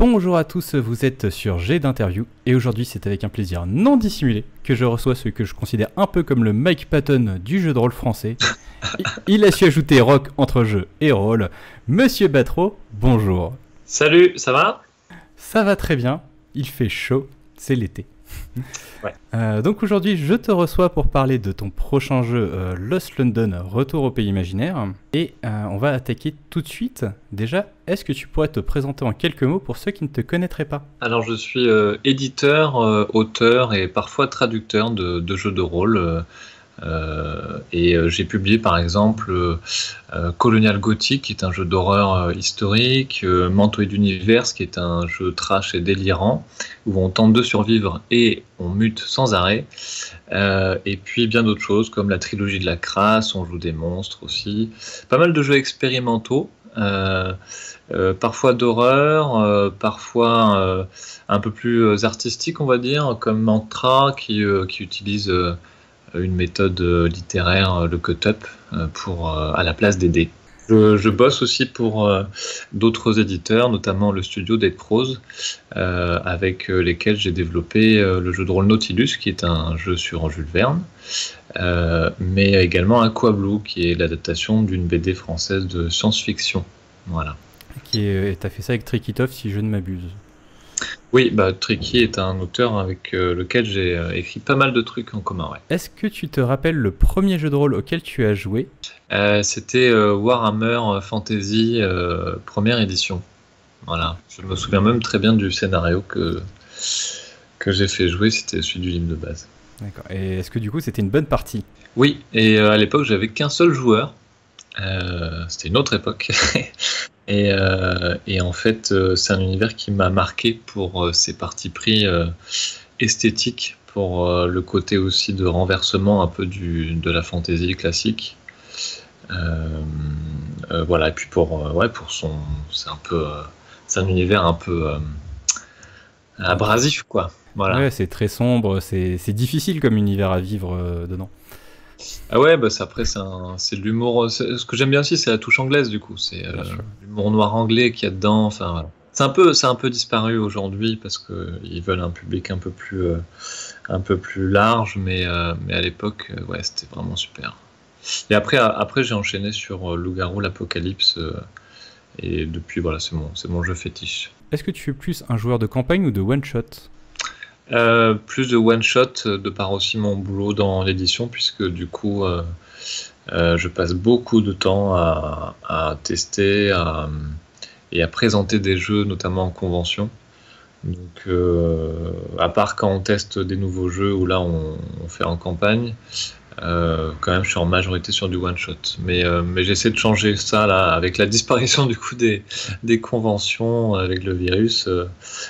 Bonjour à tous, vous êtes sur G d'interview et aujourd'hui c'est avec un plaisir non dissimulé que je reçois ce que je considère un peu comme le Mike Patton du jeu de rôle français. Il a su ajouter rock entre jeu et rôle. Monsieur Batro, bonjour. Salut, ça va ? Ça va très bien, il fait chaud, c'est l'été. Ouais. Donc aujourd'hui je te reçois pour parler de ton prochain jeu Lost London, Retour au pays imaginaire. Et on va attaquer tout de suite. Déjà, est-ce que tu pourrais te présenter en quelques mots pour ceux qui ne te connaîtraient pas ? Alors je suis éditeur, auteur et parfois traducteur de jeux de rôle. Et j'ai publié par exemple Colonial Gothic, qui est un jeu d'horreur historique, Mantoid Universe, qui est un jeu trash et délirant, où on tente de survivre et on mute sans arrêt, et puis bien d'autres choses comme la trilogie de la crasse, on joue des monstres aussi, pas mal de jeux expérimentaux, parfois d'horreur, parfois un peu plus artistiques on va dire, comme Mantra qui utilise une méthode littéraire, le cut-up, à la place des dés. Je bosse aussi pour d'autres éditeurs, notamment le studio Dead Crows, avec lesquels j'ai développé le jeu de rôle Nautilus, qui est un jeu sur Jules Verne, mais également Aquablue, qui est l'adaptation d'une BD française de science-fiction. Voilà. T'as fait ça avec Trikitov, si je ne m'abuse. Oui, Tricky est un auteur avec lequel j'ai écrit pas mal de trucs en commun. Ouais. Est-ce que tu te rappelles le premier jeu de rôle auquel tu as joué ? C'était Warhammer Fantasy, première édition. Voilà. Je me souviens même très bien du scénario que j'ai fait jouer, c'était celui du livre de base. D'accord. Et est-ce que du coup c'était une bonne partie ? Oui, et à l'époque j'avais qu'un seul joueur. C'était une autre époque. Et en fait, c'est un univers qui m'a marqué pour ses partis pris esthétiques, pour le côté aussi de renversement un peu de la fantasy classique. Voilà, et puis pour son, c'est un univers un peu abrasif, quoi. Voilà. Ouais, c'est très sombre, c'est difficile comme univers à vivre dedans. Ah ouais, c'est de l'humour. Ce que j'aime bien aussi, c'est la touche anglaise, du coup. C'est l'humour noir anglais qu'il y a dedans. Enfin, voilà. C'est un peu disparu aujourd'hui parce qu'ils veulent un public un peu plus large, mais à l'époque, ouais, c'était vraiment super. Et après j'ai enchaîné sur Loup-garou, l'Apocalypse, et depuis, voilà, c'est mon jeu fétiche. Est-ce que tu es plus un joueur de campagne ou de one-shot ? Plus de one-shot, de par aussi mon boulot dans l'édition, puisque du coup je passe beaucoup de temps à tester et à présenter des jeux, notamment en convention. Donc à part quand on teste des nouveaux jeux où là on fait en campagne, quand même je suis en majorité sur du one-shot. Mais j'essaie de changer ça là, avec la disparition du coup des conventions avec le virus,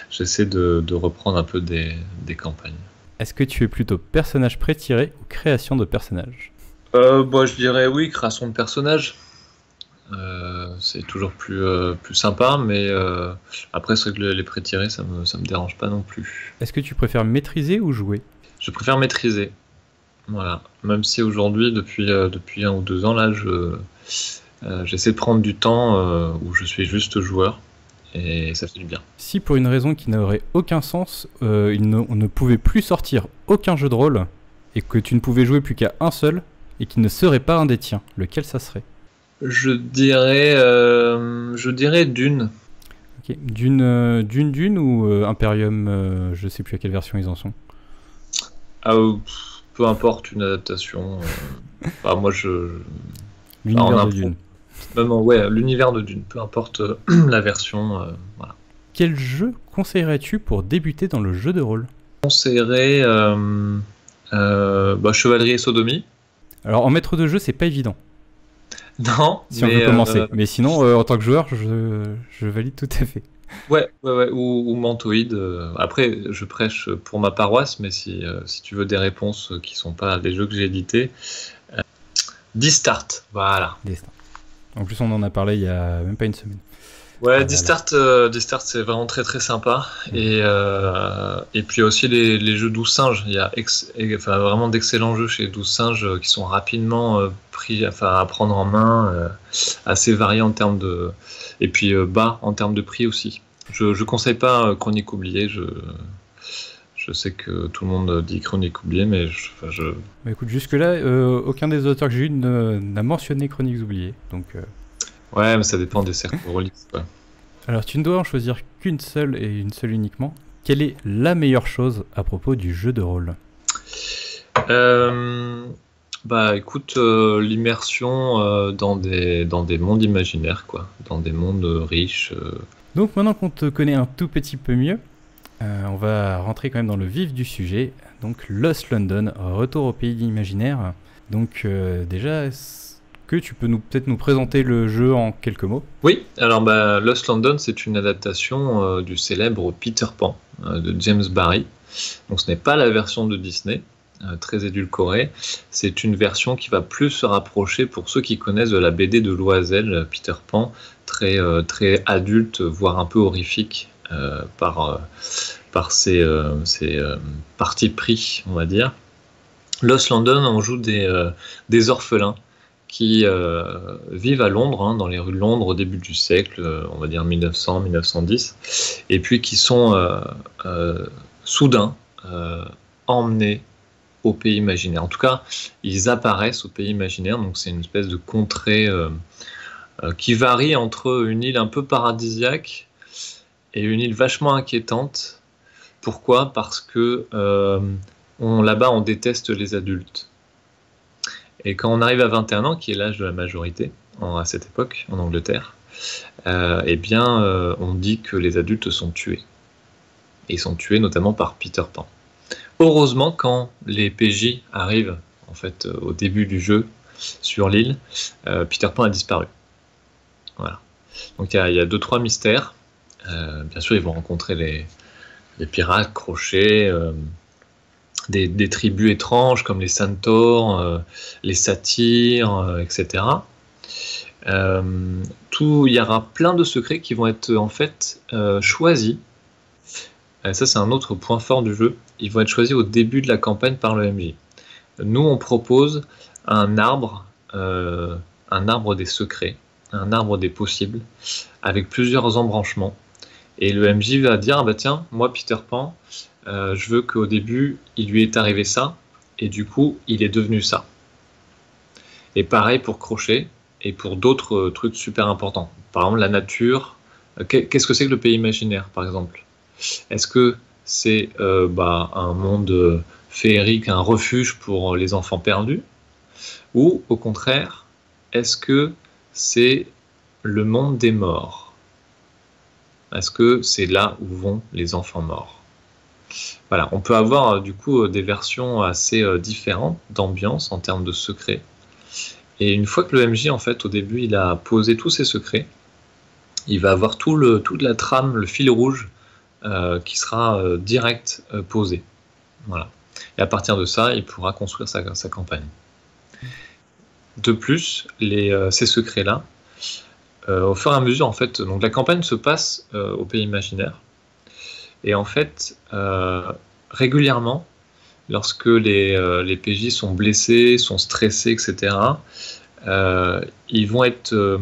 j'essaie de reprendre un peu des campagnes. Est-ce que tu es plutôt personnage pré-tiré ou création de personnage ? Je dirais oui, création de personnage. C'est toujours plus sympa, mais après c'est vrai que les pré-tirés ça me dérange pas non plus. Est-ce que tu préfères maîtriser ou jouer ? Je préfère maîtriser. Voilà. Même si aujourd'hui, depuis 1 ou 2 ans, là, j'essaie de prendre du temps où je suis juste joueur, et ça fait du bien. Si pour une raison qui n'aurait aucun sens, on ne pouvait plus sortir aucun jeu de rôle, et que tu ne pouvais jouer plus qu'à un seul, et qui ne serait pas un des tiens, lequel ça serait ? Je dirais Dune. Ok. Dune ou Imperium, je sais plus à quelle version ils en sont. Peu importe, une adaptation. Moi, L'univers de Dune. Ouais, l'univers de Dune, peu importe la version. Voilà. Quel jeu conseillerais-tu pour débuter dans le jeu de rôle ? Je conseillerais Chevalerie et Sodomie. Alors en maître de jeu, c'est pas évident. Non, si on veut commencer. Mais sinon, en tant que joueur, je valide tout à fait. Ouais, ou Mantoid. Après, je prêche pour ma paroisse, mais si tu veux des réponses qui sont pas les jeux que j'ai édités, D-Start, voilà. D-Start. En plus, on en a parlé il y a même pas une semaine. Ouais, D-Start, c'est vraiment très très sympa. Et puis aussi les jeux 12 singes. Il y a vraiment d'excellents jeux chez 12 singes qui sont rapidement à prendre en main, assez variés en termes de. Et puis bas en termes de prix aussi. Je conseille pas Chronique oubliée. Je sais que tout le monde dit Chronique oubliée, mais Bah, écoute, jusque-là, aucun des auteurs que j'ai eu n'a mentionné Chroniques oubliées. Donc, Ouais, mais ça dépend des cercles release, quoi. alors, tu ne dois en choisir qu'une seule et une seule uniquement. Quelle est la meilleure chose à propos du jeu de rôle? Bah écoute, l'immersion dans des mondes imaginaires, quoi. Dans des mondes riches. Donc, maintenant qu'on te connaît un tout petit peu mieux, on va rentrer quand même dans le vif du sujet. Donc, Lost London, retour au pays imaginaire. Donc, déjà, est-ce que tu peux peut-être nous présenter le jeu en quelques mots? Oui, alors bah, Lost London, c'est une adaptation du célèbre Peter Pan de James Barrie. Donc ce n'est pas la version de Disney, très édulcorée. C'est une version qui va plus se rapprocher, pour ceux qui connaissent, de la BD de Loisel, Peter Pan, très adulte, voire un peu horrifique par ses partis pris, on va dire. Lost London, on joue des orphelins qui vivent à Londres, hein, dans les rues de Londres au début du siècle, on va dire 1900-1910, et puis qui sont soudain emmenés au pays imaginaire. En tout cas, ils apparaissent au pays imaginaire, donc c'est une espèce de contrée qui varie entre une île un peu paradisiaque et une île vachement inquiétante. Pourquoi? Parce que là-bas, on déteste les adultes. Et quand on arrive à 21 ans, qui est l'âge de la majorité à cette époque, en Angleterre, eh bien, on dit que les adultes sont tués. Et ils sont tués notamment par Peter Pan. Heureusement, quand les PJ arrivent en fait, au début du jeu sur l'île, Peter Pan a disparu. Voilà. Donc il y a 2-3 mystères. Bien sûr, ils vont rencontrer les pirates, crochets, des tribus étranges comme les centaures, les satyres, etc. Il y aura plein de secrets qui vont être en fait choisis. Ça, c'est un autre point fort du jeu. Ils vont être choisis au début de la campagne par le MJ. Nous, on propose un arbre des secrets, un arbre des possibles, avec plusieurs embranchements. Et le MJ va dire, ah bah tiens, moi Peter Pan, je veux qu'au début, il lui est arrivé ça, et du coup, il est devenu ça. Et pareil pour Crochet, et pour d'autres trucs super importants. Par exemple, la nature. Qu'est-ce que c'est que le pays imaginaire, par exemple? Est-ce que c'est un monde féerique, un refuge pour les enfants perdus? Ou, au contraire, est-ce que c'est le monde des morts? Est-ce que c'est là où vont les enfants morts? Voilà, on peut avoir du coup des versions assez différentes d'ambiance en termes de secrets. Et une fois que le MJ, en fait, au début, il a posé tous ses secrets, il va avoir toute la trame, le fil rouge qui sera direct posé. Voilà. Et à partir de ça, il pourra construire sa campagne. De plus, ces secrets-là, au fur et à mesure, en fait, donc la campagne se passe au pays imaginaire. Et en fait, régulièrement, lorsque les PJ sont blessés, sont stressés, etc., ils vont être,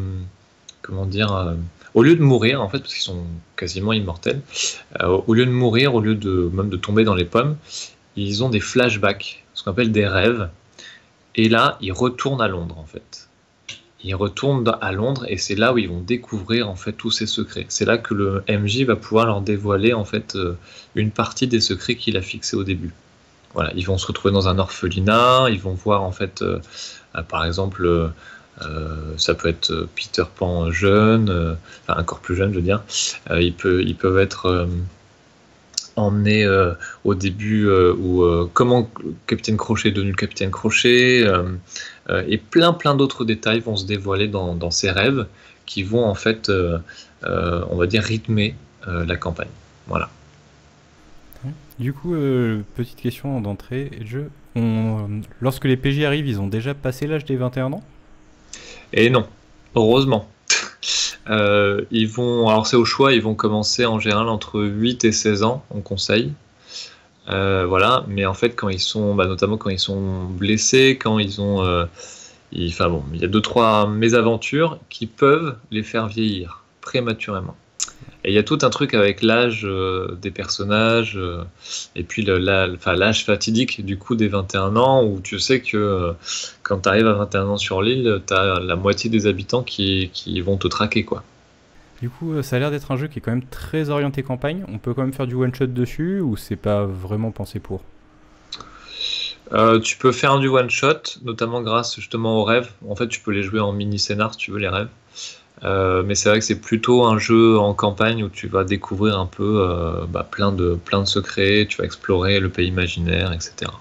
au lieu de mourir, en fait, parce qu'ils sont quasiment immortels, au lieu de mourir, au lieu même de tomber dans les pommes, ils ont des flashbacks, ce qu'on appelle des rêves. Et là, ils retournent à Londres, en fait. Ils retournent à Londres et c'est là où ils vont découvrir en fait tous ces secrets. C'est là que le MJ va pouvoir leur dévoiler en fait une partie des secrets qu'il a fixés au début. Voilà, ils vont se retrouver dans un orphelinat, ils vont voir en fait, par exemple, ça peut être Peter Pan jeune, enfin encore plus jeune, je veux dire. Ils peuvent être emmenés au début comment Capitaine Crochet est devenu le Capitaine Crochet. Et plein d'autres détails vont se dévoiler dans ces rêves qui vont en fait, on va dire, rythmer la campagne. Voilà. Du coup, petite question d'entrée de jeu. Lorsque les PJ arrivent, ils ont déjà passé l'âge des 21 ans? Et non, heureusement. Alors c'est au choix, ils vont commencer en général entre 8 et 16 ans, on conseille. Voilà, mais en fait, quand ils sont, notamment quand ils sont blessés, quand ils ont, il y a 2-3 mésaventures qui peuvent les faire vieillir prématurément. Et il y a tout un truc avec l'âge des personnages, et puis l'âge fatidique du coup des 21 ans, où tu sais que quand tu arrives à 21 ans sur l'île, tu as la moitié des habitants qui vont te traquer, quoi. Du coup, ça a l'air d'être un jeu qui est quand même très orienté campagne. On peut quand même faire du one-shot dessus ou c'est pas vraiment pensé pour? Tu peux faire du one-shot, notamment grâce justement aux rêves. En fait, tu peux les jouer en mini-scénar si tu veux, les rêves. Mais c'est vrai que c'est plutôt un jeu en campagne où tu vas découvrir un peu plein de secrets, tu vas explorer le pays imaginaire, etc.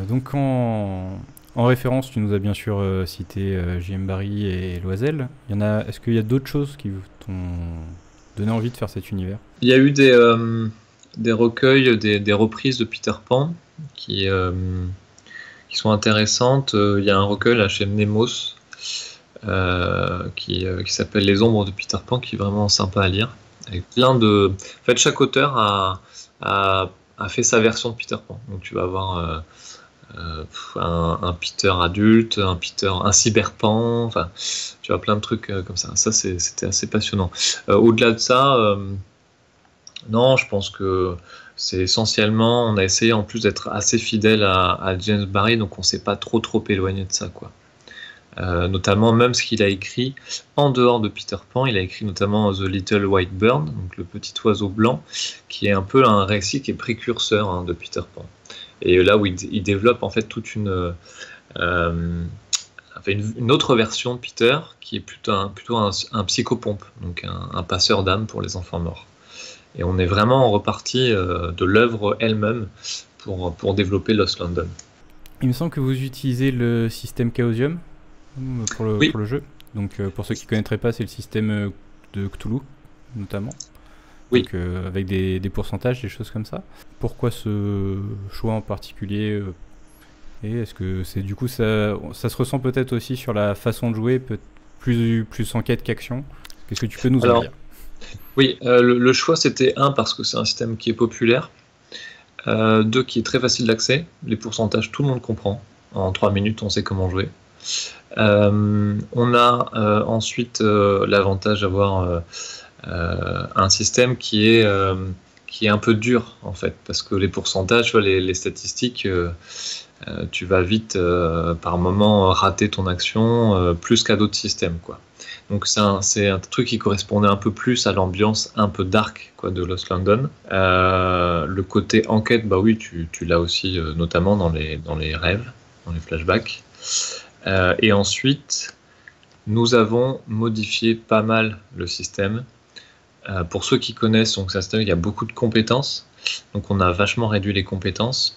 Donc en référence, tu nous as bien sûr cité J.M. Barrie et Loisel. Est-ce qu'il y a d'autres choses qui t'ont donné envie de faire cet univers? Il y a eu des recueils, des reprises de Peter Pan qui sont intéressantes. Il y a un recueil là, chez Nemos qui s'appelle Les Ombres de Peter Pan, qui est vraiment sympa à lire. Avec plein de... En fait, chaque auteur a fait sa version de Peter Pan. Donc tu vas avoir un Peter adulte, un cyberpan, enfin, tu vois plein de trucs comme ça. Ça, c'était assez passionnant. Au-delà de ça, non, je pense que c'est essentiellement, on a essayé en plus d'être assez fidèle à James Barrie, donc on s'est pas trop éloigné de ça, quoi. Notamment même ce qu'il a écrit en dehors de Peter Pan, il a écrit notamment The Little White Bird, donc le petit oiseau blanc, qui est un peu un récit qui est précurseur de Peter Pan. Et là où il développe en fait toute une autre version de Peter qui est plutôt un psychopompe, donc un passeur d'âme pour les enfants morts. Et on est vraiment reparti de l'œuvre elle-même pour développer Lost London. Il me semble que vous utilisez le système Chaosium pour le jeu. Donc pour ceux qui ne connaîtraient pas, c'est le système de Cthulhu notamment. Oui. Donc, avec des pourcentages, des choses comme ça. Pourquoi ce choix en particulier et est-ce que c'est du coup ça se ressent peut-être aussi sur la façon de jouer, plus enquête qu'action? Qu'est-ce que tu peux nous en dire? Oui, le choix c'était parce que c'est un système qui est populaire, 2 qui est très facile d'accès, les pourcentages tout le monde comprend, en 3 minutes on sait comment jouer. On a ensuite l'avantage d'avoir un système qui est un peu dur en fait, parce que les pourcentages, tu vois, les statistiques, tu vas vite par moment rater ton action plus qu'à d'autres systèmes, quoi. Donc c'est un truc qui correspondait un peu plus à l'ambiance un peu dark, quoi, de Lost London. Le côté enquête, bah oui, tu l'as aussi notamment dans les rêves, dans les flashbacks. Et ensuite, nous avons modifié pas mal le système. Pour ceux qui connaissent, donc c'est un système, il y a beaucoup de compétences, donc on a vachement réduit les compétences.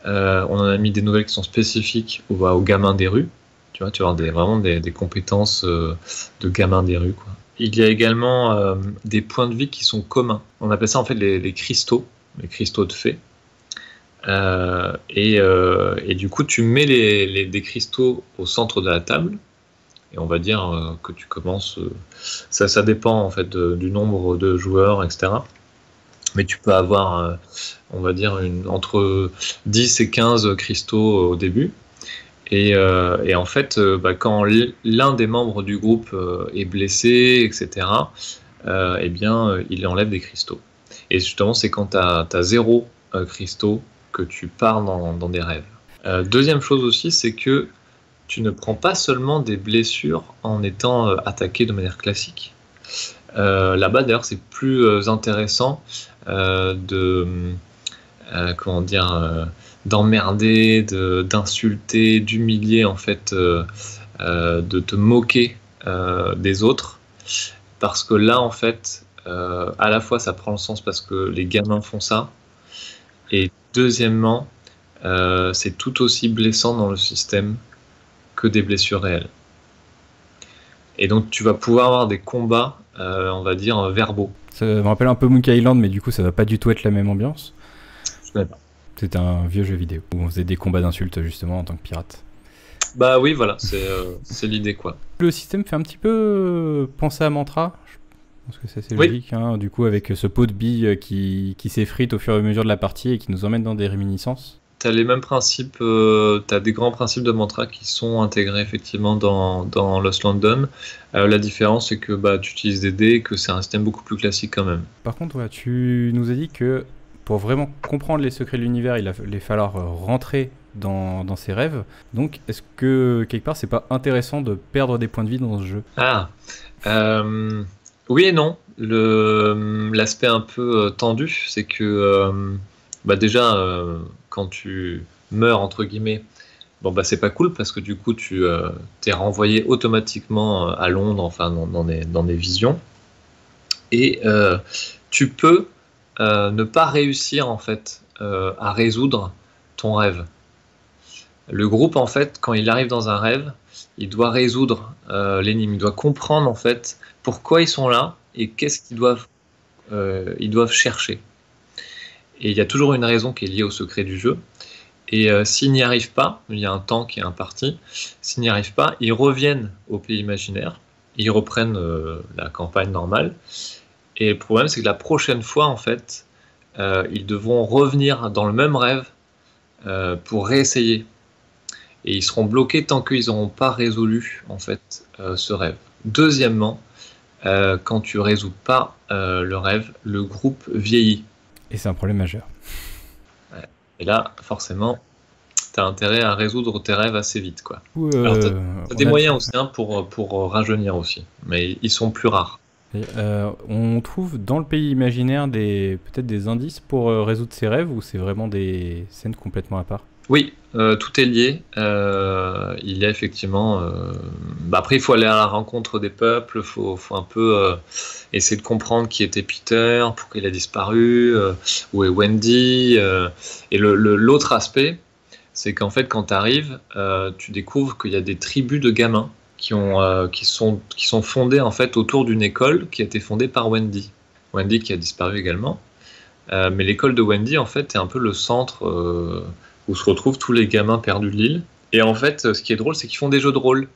On en a mis des nouvelles qui sont spécifiques aux gamins des rues. Tu vas avoir vraiment des compétences de gamins des rues, quoi. Il y a également des points de vie qui sont communs. On appelle ça en fait les cristaux de fées. Et du coup, tu mets des cristaux au centre de la table. Et on va dire que tu commences... ça dépend en fait du nombre de joueurs, etc. Mais tu peux avoir, on va dire, entre 10 et 15 cristaux au début. Et en fait, quand l'un des membres du groupe est blessé, etc., eh bien, il enlève des cristaux. Et justement, c'est quand tu as 0 cristaux que tu pars dans des rêves. Deuxième chose aussi, c'est que tu ne prends pas seulement des blessures en étant attaqué de manière classique. Là-bas, d'ailleurs, c'est plus intéressant d'emmerder, d'insulter, d'humilier, en fait, de te moquer des autres. Parce que là, en fait, à la fois, ça prend le sens parce que les gamins font ça. Et deuxièmement, c'est tout aussi blessant dans le système que des blessures réelles. Et donc tu vas pouvoir avoir des combats, on va dire, verbaux. Ça me rappelle un peu Monkey Island, mais du coup ça va pas du tout être la même ambiance. Je connais pas. C'est un vieux jeu vidéo où on faisait des combats d'insultes justement en tant que pirate. Bah oui, voilà, c'est l'idée, quoi. Le système fait un petit peu penser à Mantra. Je pense que c'est assez logique, hein, du coup avec ce pot de billes qui s'effrite au fur et à mesure de la partie et qui nous emmène dans des réminiscences. as les mêmes principes, tu as des grands principes de mantra qui sont intégrés effectivement dans Lost London. La différence, c'est que bah, tu utilises des dés, que c'est un système beaucoup plus classique quand même. Par contre, ouais, tu nous as dit que pour vraiment comprendre les secrets de l'univers, il allait falloir rentrer dans ses rêves. Donc, est-ce que quelque part, c'est pas intéressant de perdre des points de vie dans ce jeu? Ah, oui et non. L'aspect un peu tendu, c'est que bah déjà, quand tu meurs, entre guillemets, bon, bah, c'est pas cool parce que du coup, tu t'es renvoyé automatiquement à Londres, enfin, dans des visions. Et tu peux ne pas réussir, en fait, à résoudre ton rêve. Le groupe, en fait, quand il arrive dans un rêve, il doit résoudre l'énigme, il doit comprendre, en fait, pourquoi ils sont là et qu'est-ce ils doivent chercher. Et il y a toujours une raison qui est liée au secret du jeu. Et s'ils n'y arrivent pas, il y a un temps qui est imparti, s'ils n'y arrivent pas, ils reviennent au pays imaginaire, ils reprennent la campagne normale. Et le problème, c'est que la prochaine fois, en fait, ils devront revenir dans le même rêve pour réessayer. Et ils seront bloqués tant qu'ils n'auront pas résolu, en fait, ce rêve. Deuxièmement, quand tu résous pas le rêve, le groupe vieillit. Et c'est un problème majeur. Ouais. Et là, forcément, tu as intérêt à résoudre tes rêves assez vite, quoi. Alors, tu as des moyens aussi hein, pour rajeunir aussi, mais ils sont plus rares. On trouve dans le pays imaginaire peut-être des indices pour résoudre ses rêves ou c'est vraiment des scènes complètement à part? Oui, tout est lié. Il y a effectivement. Bah après, il faut aller à la rencontre des peuples. Faut un peu essayer de comprendre qui était Peter, pourquoi il a disparu, où est Wendy. Et l'autre aspect, c'est qu'en fait, quand tu arrives, tu découvres qu'il y a des tribus de gamins qui sont fondées en fait autour d'une école qui a été fondée par Wendy. Wendy qui a disparu également. Mais l'école de Wendy, en fait, est un peu le centre. Où se retrouvent tous les gamins perdus de l'île. Et en fait, ce qui est drôle, c'est qu'ils font des jeux de rôle.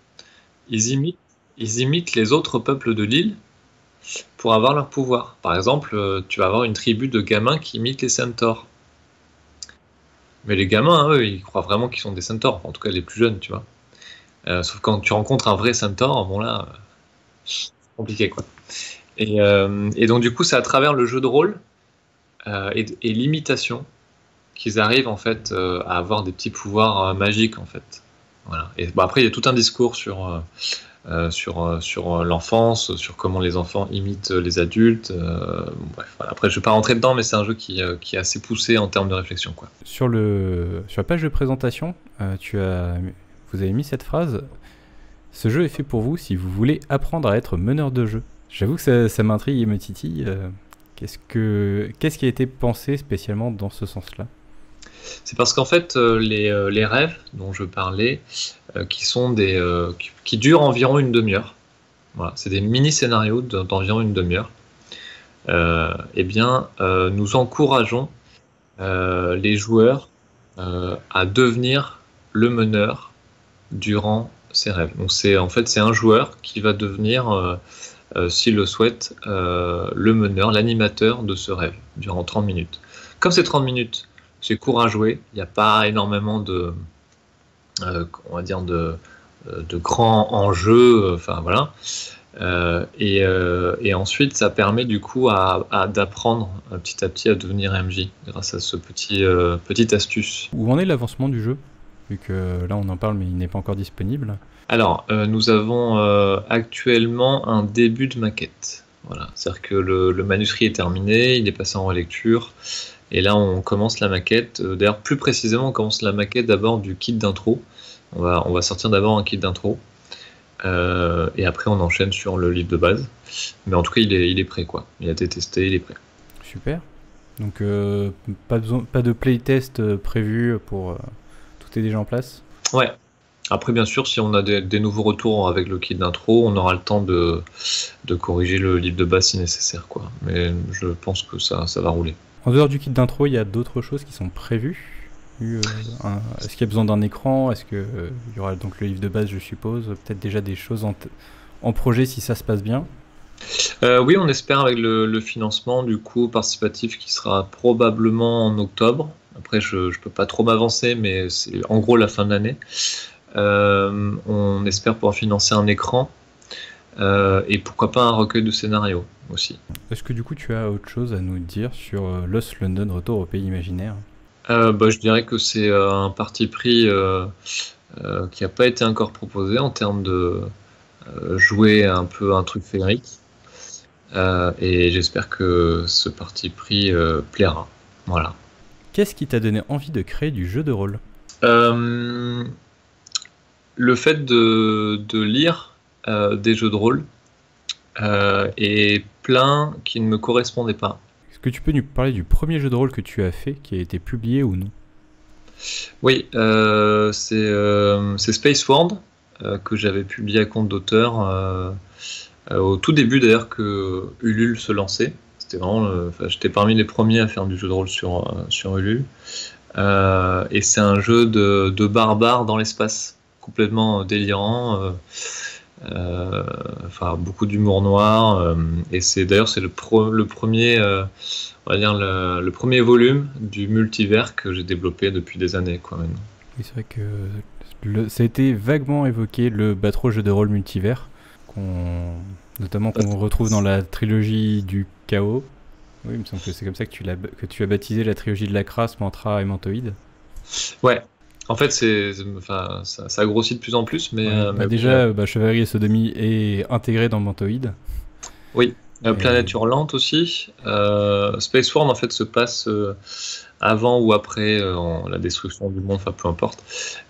Ils imitent les autres peuples de l'île pour avoir leur pouvoir. Par exemple, tu vas avoir une tribu de gamins qui imitent les centaures. Mais les gamins, eux, ils croient vraiment qu'ils sont des centaures. En tout cas, les plus jeunes, tu vois. Sauf quand tu rencontres un vrai centaure, bon là, c'est compliqué, quoi. Et donc, du coup, c'est à travers le jeu de rôle et l'imitation qu'ils arrivent en fait à avoir des petits pouvoirs magiques en fait. Voilà. Et bon, après il y a tout un discours sur l'enfance, sur comment les enfants imitent les adultes. Bref, voilà. Après je vais pas rentrer dedans, mais c'est un jeu qui est assez poussé en termes de réflexion, quoi. Sur la page de présentation, vous avez mis cette phrase: ce jeu est fait pour vous si vous voulez apprendre à être meneur de jeu. J'avoue que ça m'intrigue et me titille. Qu'est-ce qui a été pensé spécialement dans ce sens-là? C'est parce qu'en fait, les rêves dont je parlais, qui durent environ une demi-heure, voilà, c'est des mini-scénarios d'environ une demi-heure, eh bien, nous encourageons les joueurs à devenir le meneur durant ces rêves. Donc c'est un joueur qui va devenir, s'il le souhaite, le meneur, l'animateur de ce rêve durant 30 minutes. Comme c'est 30 minutes, c'est court à jouer, il n'y a pas énormément on va dire de grands enjeux, enfin voilà. Et ensuite, ça permet du coup d'apprendre petit à petit à devenir MJ grâce à ce petite astuce. Où en est l'avancement du jeu? Vu que là on en parle mais il n'est pas encore disponible. Alors, nous avons actuellement un début de maquette. Voilà. C'est-à-dire que le manuscrit est terminé, il est passé en relecture. Et là, on commence la maquette. D'ailleurs, plus précisément, on commence la maquette d'abord du kit d'intro. On va sortir d'abord un kit d'intro. Et après, on enchaîne sur le livre de base. Mais en tout cas, il est prêt, quoi. Il a été testé, il est prêt. Super. Donc, pas de playtest prévu pour... tout est déjà en place? Ouais. Après, bien sûr, si on a des nouveaux retours avec le kit d'intro, on aura le temps de corriger le livre de base si nécessaire, quoi. Mais je pense que ça va rouler. En dehors du kit d'intro, il y a d'autres choses qui sont prévues. Est-ce qu'il y a besoin d'un écran? Est-ce qu'il y aura donc le livre de base, je suppose? Peut-être déjà des choses en projet si ça se passe bien? Oui, on espère avec le financement du coup participatif qui sera probablement en octobre. Après, je peux pas trop m'avancer, mais c'est en gros la fin de l'année. On espère pouvoir financer un écran et pourquoi pas un recueil de scénarios aussi. Est-ce que du coup tu as autre chose à nous dire sur Lost London Retour au pays imaginaire? Je dirais que c'est un parti pris qui n'a pas été encore proposé en termes de jouer un peu un truc féerique. Et j'espère que ce parti pris plaira. Voilà. Qu'est-ce qui t'a donné envie de créer du jeu de rôle? Le fait de lire des jeux de rôle et plein qui ne me correspondaient pas. Est-ce que tu peux nous parler du premier jeu de rôle que tu as fait, qui a été publié ou non? Oui, c'est Space World que j'avais publié à compte d'auteur au tout début d'ailleurs que Ulule se lançait. C'était vraiment, j'étais parmi les premiers à faire du jeu de rôle sur Ulule. Et c'est un jeu de barbares dans l'espace, complètement délirant. Beaucoup d'humour noir. Et c'est le premier, on va dire le premier volume du multivers que j'ai développé depuis des années, quoi, maintenant. Oui, c'est vrai que ça a été vaguement évoqué, le Batro jeu de rôle multivers, notamment qu'on retrouve dans la trilogie du chaos. Oui, il me semble que c'est comme ça que tu as baptisé la trilogie de la crasse, Mantra et Mantoïde. Ouais, en fait, ça grossit de plus en plus, mais... Chevalerie et Sodomie est intégré dans Mantoïde. Oui, Planète Hurlante aussi. Space World, en fait, se passe avant ou après la destruction du monde, enfin, peu importe.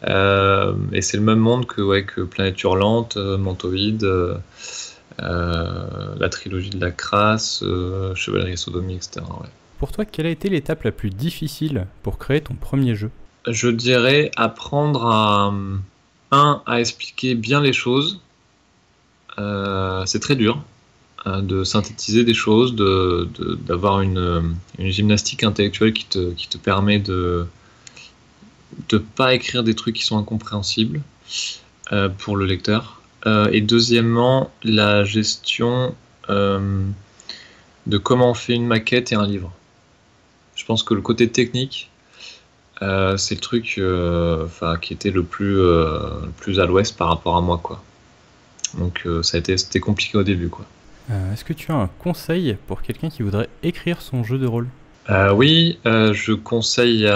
Et c'est le même monde que Planète Hurlante, Mantoïde... la trilogie de la crasse, Chevalerie et Sodomie, etc. Ouais. Pour toi, quelle a été l'étape la plus difficile pour créer ton premier jeu? Je dirais apprendre à expliquer bien les choses. C'est très dur de synthétiser des choses, d'avoir une gymnastique intellectuelle qui te permet de pas écrire des trucs qui sont incompréhensibles pour le lecteur. Et deuxièmement, la gestion de comment on fait une maquette et un livre. Je pense que le côté technique, c'est le truc qui était le plus à l'ouest par rapport à moi, quoi. Donc c'était compliqué au début, quoi. Est-ce que tu as un conseil pour quelqu'un qui voudrait écrire son jeu de rôle? Oui, je conseille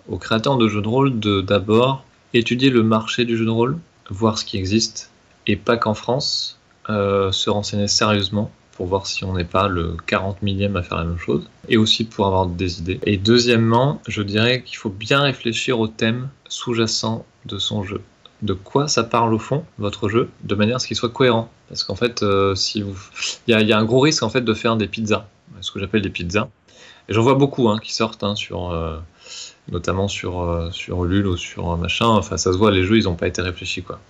aux créateurs de jeux de rôle de d'abord étudier le marché du jeu de rôle, voir ce qui existe, et pas qu'en France, se renseigner sérieusement pour voir si on n'est pas le 40 millième à faire la même chose, et aussi pour avoir des idées. Et deuxièmement, je dirais qu'il faut bien réfléchir au thème sous-jacent de son jeu. De quoi ça parle au fond, votre jeu, de manière à ce qu'il soit cohérent. Parce qu'en fait, il y a un gros risque en fait de faire des pizzas, ce que j'appelle des pizzas. Et j'en vois beaucoup qui sortent notamment sur Ulule ou sur machin. Enfin, ça se voit, les jeux, ils n'ont pas été réfléchis, quoi.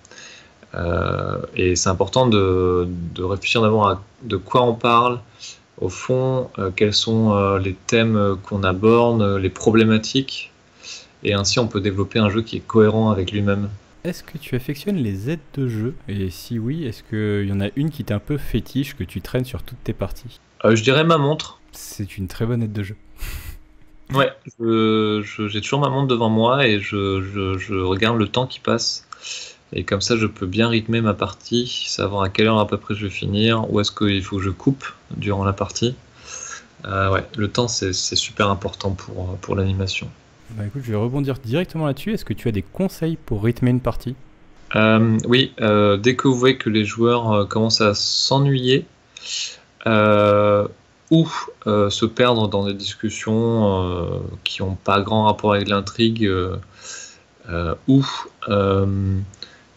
Et c'est important de réfléchir d'abord à de quoi on parle, au fond, quels sont les thèmes qu'on aborde, les problématiques, et ainsi on peut développer un jeu qui est cohérent avec lui-même. Est-ce que tu affectionnes les aides de jeu? Et si oui, est-ce qu'il y en a une qui t'est un peu fétiche, que tu traînes sur toutes tes parties? Je dirais ma montre. C'est une très bonne aide de jeu. Ouais, j'ai toujours ma montre devant moi et je regarde le temps qui passe. Et comme ça, je peux bien rythmer ma partie, savoir à quelle heure à peu près je vais finir, où est-ce qu'il faut que je coupe durant la partie. Ouais, le temps, c'est super important pour l'animation. Bah écoute, je vais rebondir directement là-dessus. Est-ce que tu as des conseils pour rythmer une partie? Oui, dès que vous voyez que les joueurs commencent à s'ennuyer ou se perdre dans des discussions qui n'ont pas grand rapport avec l'intrigue ou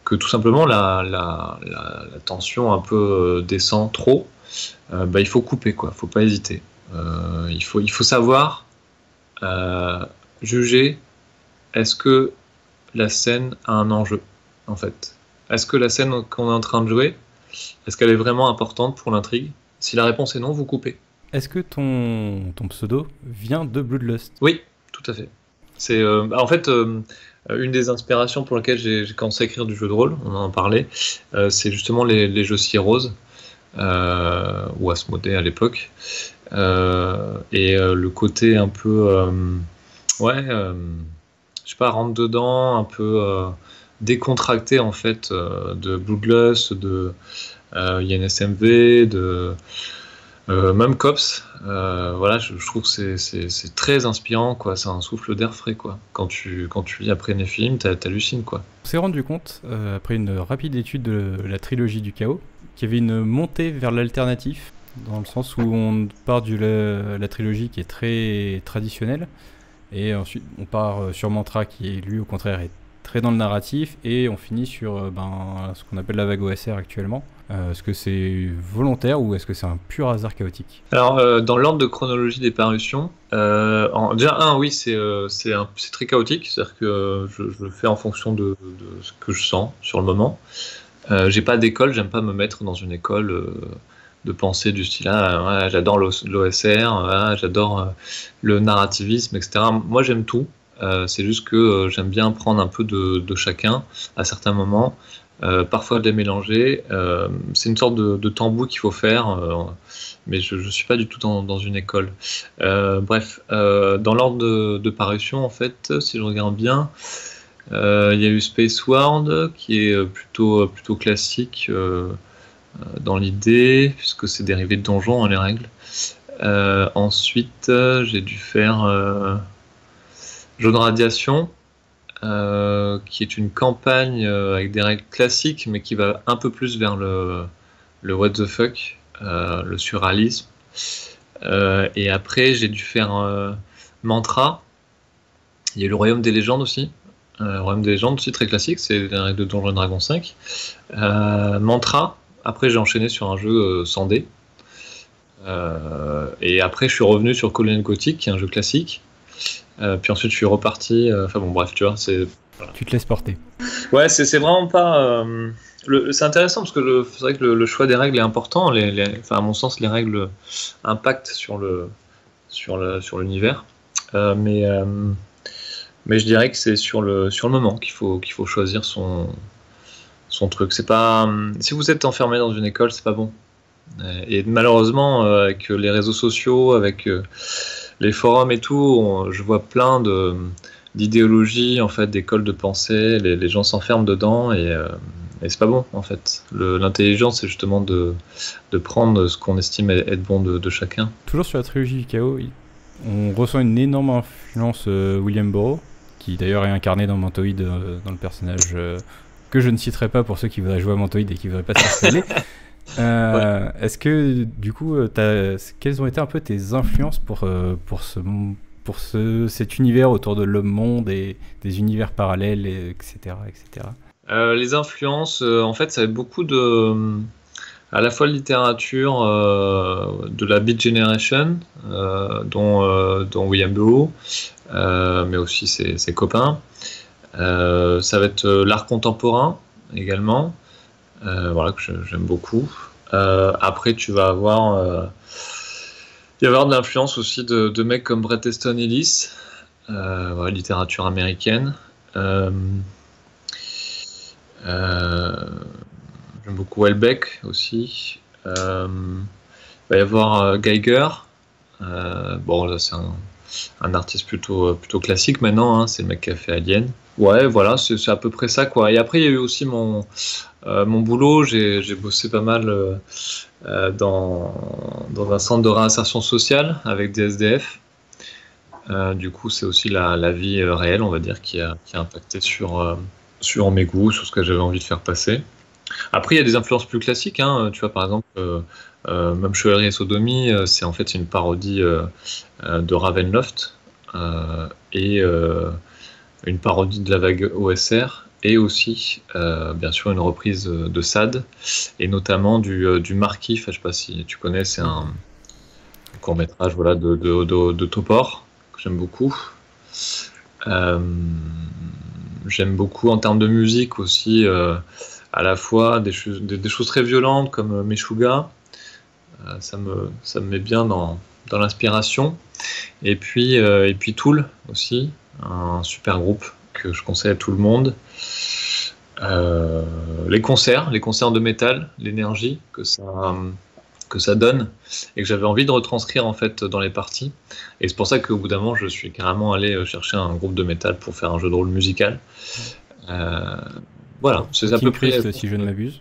que tout simplement la tension un peu descend trop, il faut couper, quoi. Faut pas hésiter. Il faut savoir juger, est-ce que la scène a un enjeu, en fait. Est-ce que la scène qu'on est en train de jouer, est-ce qu'elle est vraiment importante pour l'intrigue? Si la réponse est non, vous coupez. Est-ce que ton pseudo vient de Bloodlust? Oui, tout à fait. C'est en fait une des inspirations pour lesquelles j'ai commencé à écrire du jeu de rôle, on en parlait, c'est justement les jeux Cyrose, ou Asmodée à l'époque, et le côté un peu Ouais, je sais pas, rentre dedans, un peu décontracté en fait, de Bloodlust, de INSMV, de même Cops. Voilà, je trouve que c'est très inspirant, quoi. C'est un souffle d'air frais, quoi. Quand tu lis après Nephilim, t'hallucines, quoi. On s'est rendu compte, après une rapide étude de la trilogie du chaos, qu'il y avait une montée vers l'alternatif, dans le sens où on part de la trilogie qui est très traditionnelle, et ensuite on part sur Mantra qui est lui au contraire est très dans le narratif, et on finit sur ce qu'on appelle la vague OSR actuellement. Est-ce que c'est volontaire ou est-ce que c'est un pur hasard chaotique? Alors, dans l'ordre de chronologie des parutions, déjà, oui, c'est très chaotique, c'est-à-dire que je le fais en fonction de ce que je sens sur le moment. J'ai pas d'école, j'aime pas me mettre dans une école de pensée du style ouais, j'adore l'OSR, j'adore le narrativisme, etc. Moi, j'aime tout. C'est juste que j'aime bien prendre un peu de chacun à certains moments. Parfois de les mélanger. C'est une sorte de tambour qu'il faut faire, mais je ne suis pas du tout dans une école. Bref, dans l'ordre de parution, en fait, si je regarde bien, il y a eu Space World qui est plutôt classique dans l'idée, puisque c'est dérivé de Donjon dans les règles. Ensuite, j'ai dû faire Jaune Radiation, qui est une campagne avec des règles classiques, mais qui va un peu plus vers le what the fuck, le surréalisme. Et après, j'ai dû faire Mantra. Il y a le Royaume des légendes aussi. Royaume des légendes aussi très classique, c'est les règles de Donjons et Dragons 5. Mantra. Après, j'ai enchaîné sur un jeu sans dés. Et après, je suis revenu sur Colonial Gothic, qui est un jeu classique. Puis ensuite, je suis reparti. Enfin bon, bref, tu vois, c'est. Voilà. Tu te laisses porter. Ouais, c'est vraiment pas. C'est intéressant parce que c'est vrai que le choix des règles est important. Enfin, à mon sens, les règles impactent sur l'univers. Mais je dirais que c'est sur le moment qu'il faut choisir son truc. C'est pas. Si vous êtes enfermé dans une école, c'est pas bon. Et malheureusement, avec les réseaux sociaux, avec les forums et tout, je vois plein d'idéologies, en fait, d'écoles de pensée. Les gens s'enferment dedans et c'est pas bon, en fait. L'intelligence, c'est justement de prendre ce qu'on estime être bon de chacun. Toujours sur la trilogie du chaos, on ressent une énorme influence William Burroughs, qui d'ailleurs est incarné dans Mantoid, dans le personnage que je ne citerai pas pour ceux qui voudraient jouer à Mantoid et qui voudraient pas se faire ouais. Est-ce que du coup, quelles ont été un peu tes influences pour cet univers autour de l'homme-monde et des univers parallèles, etc. Les influences, en fait, ça va être beaucoup à la fois de littérature de la Beat Generation, dont William Burroughs, mais aussi ses copains. Ça va être l'art contemporain également. Voilà, que j'aime beaucoup. Après, tu vas avoir, il va y avoir de l'influence aussi de mecs comme Bret Easton Ellis, voilà, littérature américaine. J'aime beaucoup Houellebecq aussi. Il va y avoir Geiger. Bon, là, c'est un artiste plutôt classique maintenant, hein, c'est le mec qui a fait Alien. Ouais, voilà, c'est à peu près ça, quoi. Et après, il y a eu aussi mon boulot. J'ai bossé pas mal dans un centre de réinsertion sociale avec des SDF. Du coup, c'est aussi la vie réelle, on va dire, qui a impacté sur mes goûts, sur ce que j'avais envie de faire passer. Après, il y a des influences plus classiques, hein. Tu vois, par exemple, même Chevalerie et Sodomie, c'est en fait une parodie de Ravenloft et une parodie de la vague OSR et aussi, bien sûr, une reprise de Sade et notamment du Marquis. Enfin, je sais pas si tu connais, c'est un court-métrage, voilà, de Topor que j'aime beaucoup. J'aime beaucoup en termes de musique aussi, à la fois des choses très violentes comme Meshuggah. Ça me met bien dans l'inspiration. Et puis Tool aussi, un super groupe que je conseille à tout le monde. Les concerts de métal, l'énergie que que ça donne et que j'avais envie de retranscrire en fait dans les parties. Et c'est pour ça qu'au bout d'un moment, je suis carrément allé chercher un groupe de métal pour faire un jeu de rôle musical. Voilà, c'est à peu près. Si je ne m'abuse.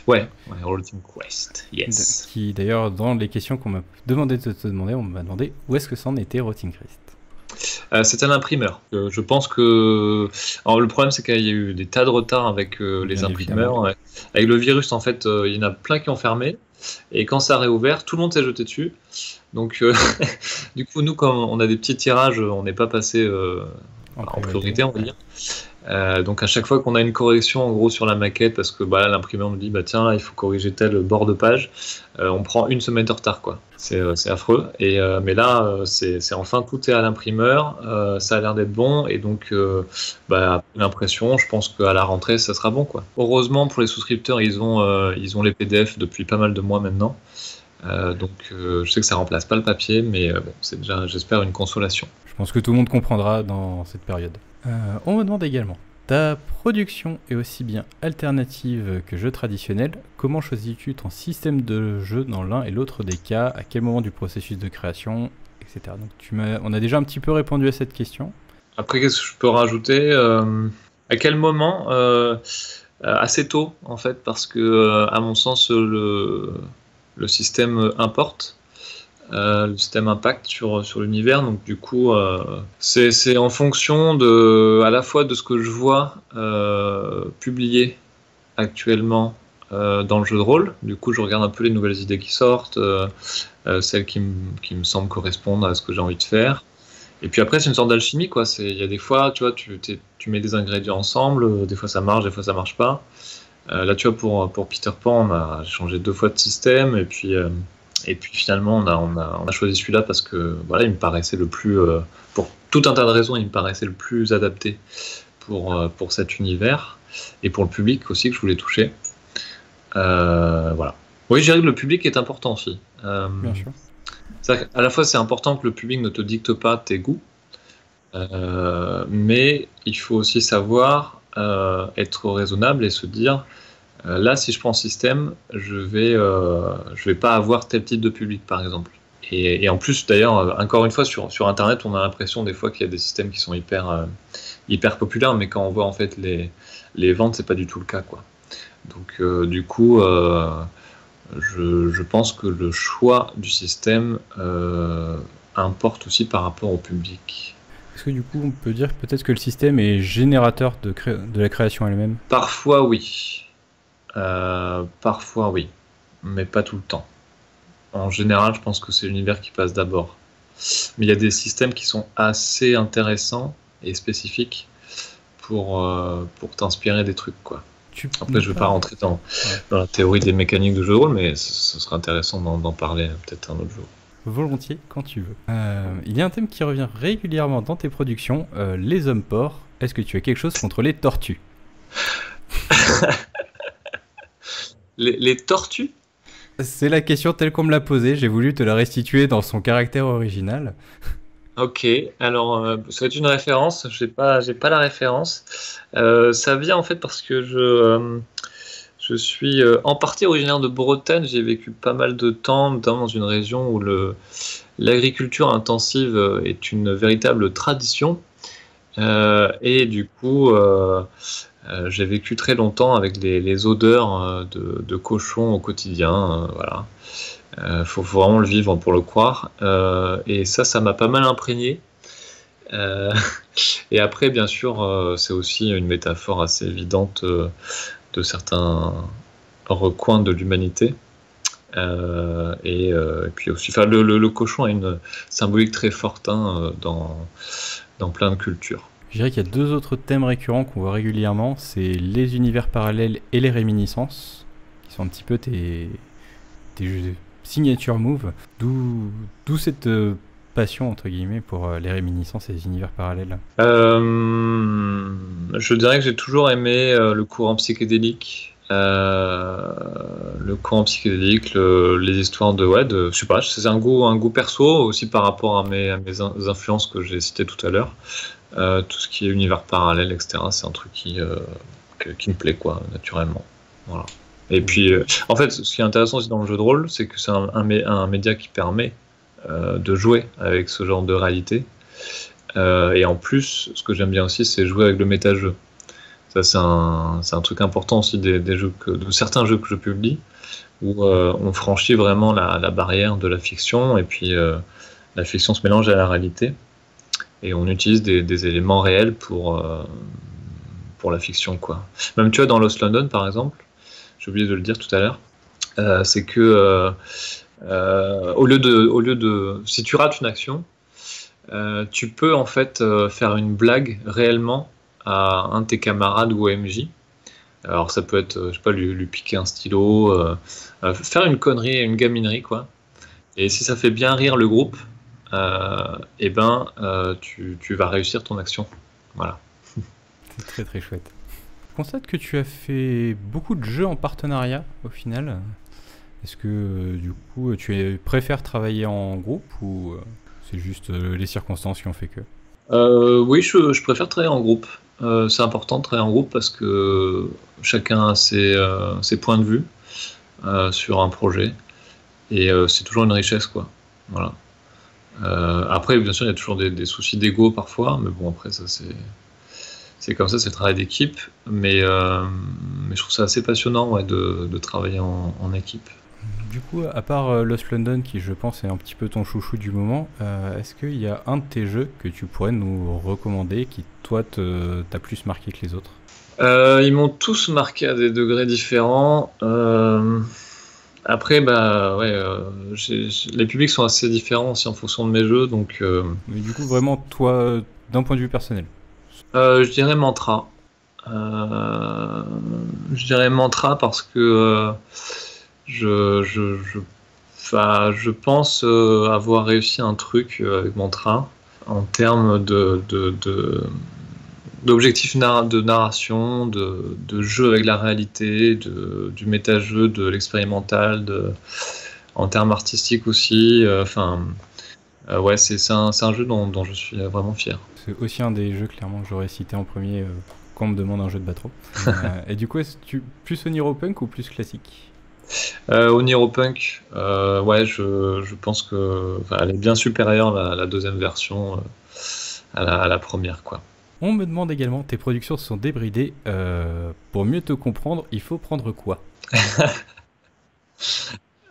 Ouais, Roll Team Quest, yes. Qui d'ailleurs, dans les questions qu'on m'a demandé de te demander, on m'a demandé où est-ce que ça en était Rotting Christ. C'est un imprimeur. Je pense que. Alors, le problème, c'est qu'il y a eu des tas de retards avec les imprimeurs. Ouais. Avec le virus, en fait, il y en a plein qui ont fermé. Et quand ça a réouvert, tout le monde s'est jeté dessus. Donc, du coup, nous, comme on a des petits tirages, on n'est pas passé en priorité, on va dire. Donc à chaque fois qu'on a une correction en gros sur la maquette, parce que là, l'imprimeur nous dit tiens là il faut corriger tel bord de page, on prend une semaine de retard quoi. C'est affreux. Mais là c'est enfin tout est à l'imprimeur, ça a l'air d'être bon et donc l'impression, je pense qu'à la rentrée ça sera bon quoi. Heureusement pour les souscripteurs ils ont les PDF depuis pas mal de mois maintenant. Donc je sais que ça remplace pas le papier, mais bon, c'est déjà j'espère une consolation. Je pense que tout le monde comprendra dans cette période. On me demande également, ta production est aussi bien alternative que jeu traditionnel. Comment choisis-tu ton système de jeu dans l'un et l'autre des cas? À quel moment du processus de création, etc. Donc on a déjà un petit peu répondu à cette question. Après, qu'est-ce que je peux rajouter? À quel moment? Assez tôt, en fait, parce que, à mon sens, le système importe. Le système impact sur l'univers, donc du coup c'est en fonction à la fois de ce que je vois publié actuellement dans le jeu de rôle. Du coup je regarde un peu les nouvelles idées qui sortent, celles qui me semblent correspondre à ce que j'ai envie de faire, et puis après c'est une sorte d'alchimie quoi. Il y a des fois tu vois tu mets des ingrédients ensemble, des fois ça marche, des fois ça marche pas. Là tu vois pour Peter Pan j'ai changé 2 fois de système, et puis finalement, on a choisi celui-là parce que il me paraissait le plus, pour tout un tas de raisons, il me paraissait le plus adapté pour cet univers et pour le public aussi que je voulais toucher. Voilà. Oui, je dirais que le public est important aussi. Bien sûr. À la fois, c'est important que le public ne te dicte pas tes goûts, mais il faut aussi savoir être raisonnable et se dire. Là, si je prends système, je vais pas avoir tel type de public, par exemple. Et en plus, d'ailleurs, encore une fois, sur Internet, on a l'impression des fois qu'il y a des systèmes qui sont hyper populaires, mais quand on voit en fait les ventes, c'est pas du tout le cas, quoi. Donc, du coup, je pense que le choix du système importe aussi par rapport au public. Est-ce que du coup, on peut dire peut-être que le système est générateur de la création elle-même? Parfois, oui. Parfois oui, mais pas tout le temps. En général, je pense que c'est l'univers qui passe d'abord. Mais il y a des systèmes qui sont assez intéressants et spécifiques pour t'inspirer des trucs, quoi. Après, je ne vais pas rentrer dans la théorie des mécaniques de jeu de rôle, mais ce serait intéressant d'en parler peut-être un autre jour. Volontiers, quand tu veux. Il y a un thème qui revient régulièrement dans tes productions, les hommes porcs. Est-ce que tu as quelque chose contre les tortues? Les tortues? C'est la question telle qu'on me l'a posée, j'ai voulu te la restituer dans son caractère original. Ok, alors ça va être une référence, j'ai pas la référence. Ça vient en fait parce que je suis en partie originaire de Bretagne, j'ai vécu pas mal de temps dans une région où l'agriculture intensive est une véritable tradition. Et du coup, j'ai vécu très longtemps avec les odeurs de cochons au quotidien. Voilà. Faut vraiment le vivre pour le croire. Et ça m'a pas mal imprégné. Et après, bien sûr, c'est aussi une métaphore assez évidente de certains recoins de l'humanité. Et puis aussi, le cochon a une symbolique très forte dans plein de cultures. Je dirais qu'il y a 2 autres thèmes récurrents qu'on voit régulièrement, c'est les univers parallèles et les réminiscences, qui sont un petit peu tes signature moves. D'où cette passion, entre guillemets, pour les réminiscences et les univers parallèles. Je dirais que j'ai toujours aimé le courant psychédélique. Les histoires je sais pas, c'est un goût perso aussi par rapport à mes influences que j'ai citées tout à l'heure. Tout ce qui est univers parallèle, etc., c'est un truc qui me plaît, quoi, naturellement. Voilà. Et puis, en fait, ce qui est intéressant aussi dans le jeu de rôle, c'est que c'est un média qui permet de jouer avec ce genre de réalité. Et en plus, ce que j'aime bien aussi, c'est jouer avec le méta-jeu. Ça, c'est un truc important aussi des jeux de certains jeux que je publie, où on franchit vraiment la barrière de la fiction, et puis la fiction se mélange à la réalité, et on utilise des éléments réels pour la fiction, quoi. Même, tu vois, dans Lost London, par exemple, j'ai oublié de le dire tout à l'heure, c'est que au lieu de si tu rates une action, tu peux en fait faire une blague réellement à un de tes camarades ou au MJ. Alors ça peut être, je sais pas, lui piquer un stylo, faire une connerie, une gaminerie, quoi. Et si ça fait bien rire le groupe, et ben tu vas réussir ton action. Voilà. C'est très très chouette. Je constate que tu as fait beaucoup de jeux en partenariat au final. Est-ce que du coup préfères travailler en groupe ou c'est juste les circonstances qui ont fait que? Oui, je préfère travailler en groupe. C'est important de travailler en groupe parce que chacun a ses points de vue sur un projet, et c'est toujours une richesse, quoi. Voilà. Après, bien sûr, il y a toujours des soucis d'ego parfois, mais bon, après, ça c'est comme ça, c'est le travail d'équipe. Mais je trouve ça assez passionnant, ouais, de travailler en équipe. Du coup, à part Lost London, qui je pense est un petit peu ton chouchou du moment, est-ce qu'il y a un de tes jeux que tu pourrais nous recommander qui, toi, t'a plus marqué que les autres? Ils m'ont tous marqué à des degrés différents. Après, bah ouais, les publics sont assez différents aussi en fonction de mes jeux, donc Mais du coup, vraiment, toi, d'un point de vue personnel. je dirais Mantra. Je dirais Mantra parce que je pense avoir réussi un truc avec Mantra en termes d'objectifs de narration, de jeu avec la réalité, du méta-jeu, de l'expérimental, en termes artistiques aussi. Ouais, c'est un jeu dont je suis vraiment fier. C'est aussi un des jeux, clairement, que j'aurais cité en premier quand on me demande un jeu de battre. Et du coup, est-ce que tu plus Oniro-Punk ou plus classique? Oniro-Punk, ouais, je pense que elle est bien supérieure, la deuxième version, à la première, quoi. On me demande également, tes productions sont débridées. Pour mieux te comprendre, il faut prendre quoi?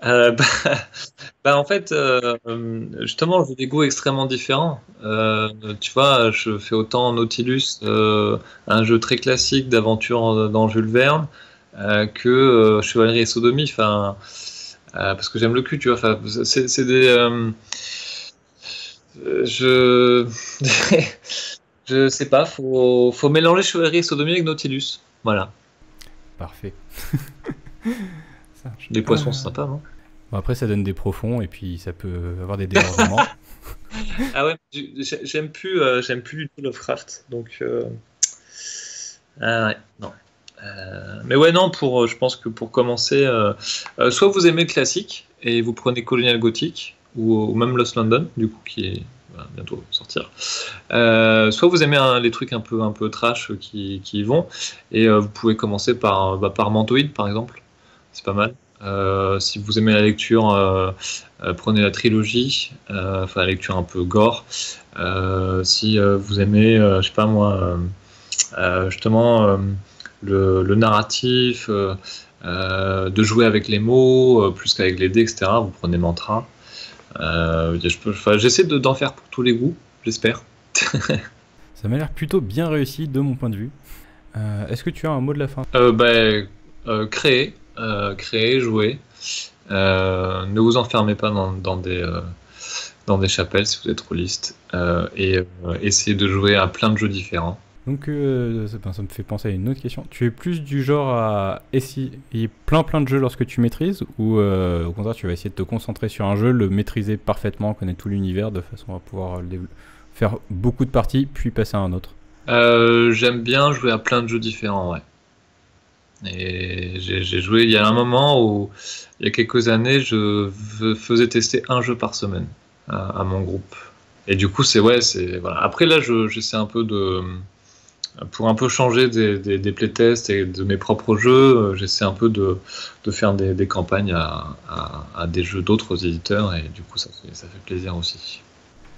Euh, bah, en fait, justement, j'ai des goûts extrêmement différents. Tu vois, je fais autant Nautilus, un jeu très classique d'aventure dans Jules Verne, que Chevalerie et Sodomie. Enfin, parce que j'aime le cul, tu vois. Enfin, c'est des, je, je sais pas. Faut mélanger Chevalerie et Sodomie avec Nautilus. Voilà. Parfait. Les poissons, c'est sympa, non? Bon, après, ça donne des profonds et puis ça peut avoir des débordements. Ah ouais, j'aime plus du tout Lovecraft, donc ouais, non. Mais ouais, non, je pense que pour commencer, soit vous aimez le classique et vous prenez Colonial Gothic ou même Lost London, du coup, qui va bientôt sortir. Soit vous aimez les trucs un peu trash qui y vont, et vous pouvez commencer par Mantoid, par exemple. C'est pas mal. Si vous aimez la lecture, prenez la trilogie, enfin la lecture un peu gore. Si vous aimez, je sais pas moi, justement le narratif, de jouer avec les mots plus qu'avec les dés, etc., vous prenez Mantra. J'essaie d'en faire pour tous les goûts, j'espère. Ça m'a l'air plutôt bien réussi de mon point de vue. Est-ce que tu as un mot de la fin? Créer, jouer. Ne vous enfermez pas dans des chapelles si vous êtes rôliste. Et essayez de jouer à plein de jeux différents. Donc ça me fait penser à une autre question. Tu es plus du genre à essayer plein de jeux lorsque tu maîtrises, ou au contraire tu vas essayer de te concentrer sur un jeu, le maîtriser parfaitement, connaître tout l'univers de façon à pouvoir faire beaucoup de parties puis passer à un autre? J'aime bien jouer à plein de jeux différents, ouais. Et j'ai joué, il y a un moment où, il y a quelques années, je faisais tester un jeu par semaine à mon groupe. Et du coup, voilà. Après là, j'essaie un peu pour un peu changer des playtests et de mes propres jeux, j'essaie un peu de faire des campagnes à des jeux d'autres éditeurs et du coup ça fait plaisir aussi.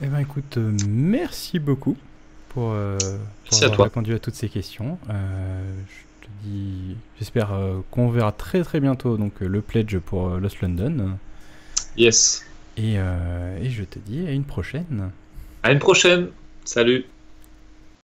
Eh ben écoute, merci beaucoup pour Merci à avoir toi. répondu à toutes ces questions. Je te dis, j'espère qu'on verra très très bientôt donc le pledge pour Lost London. Yes. Et je te dis à une prochaine. À une prochaine. Salut.